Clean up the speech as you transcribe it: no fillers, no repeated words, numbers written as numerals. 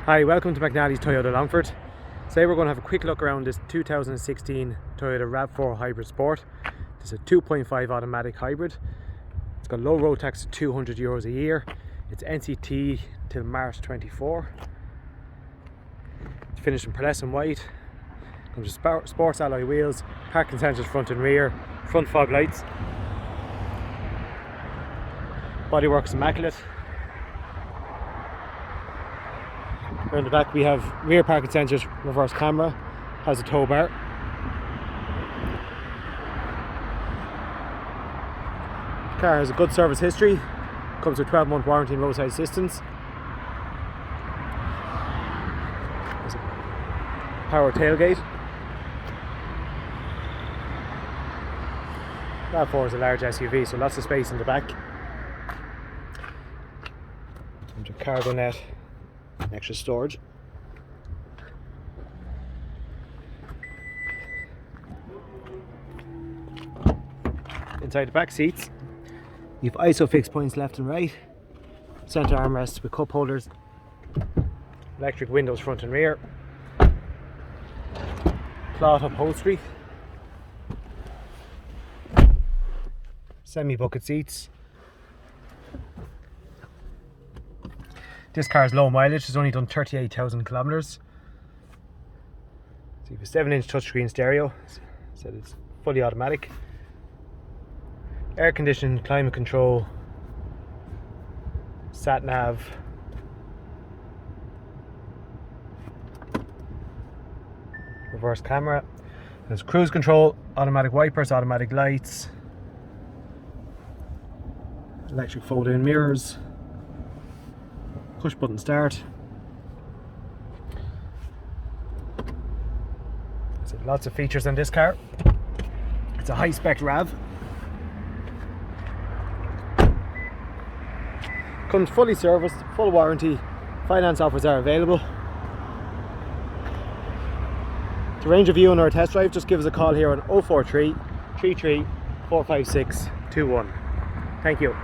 Hi, welcome to McNally's Toyota Longford. Today we're going to have a quick look around this 2016 Toyota Rav4 Hybrid Sport. This is a 2.5 automatic hybrid. It's got low road tax of €200 a year. It's NCT till March 24. It's finished in pearlescent white. Comes with sports alloy wheels, parking sensors front and rear, front fog lights. Bodywork is immaculate. Around the back we have rear parking sensors, reverse camera, has a tow bar. The car has a good service history, comes with 12-month warranty and roadside assistance. There's a power tailgate. Rav4 is a large SUV, so lots of space in the back. And your cargo net. Extra storage. Inside the back seats you have ISO fixed points left and right, centre armrests with cup holders, electric windows front and rear, cloth upholstery, semi bucket seats. This car is low mileage, it's only done 38,000 kilometers. So you have a 7-inch touchscreen stereo, so it's fully automatic. Air conditioning, climate control, sat nav. Reverse camera. There's cruise control, automatic wipers, automatic lights, electric fold-in mirrors. Push button start. So lots of features on this car. It's a high spec Rav. Comes fully serviced, full warranty. Finance offers are available. To arrange a viewing or a test drive, just give us a call here on 043 33 456 21. Thank you.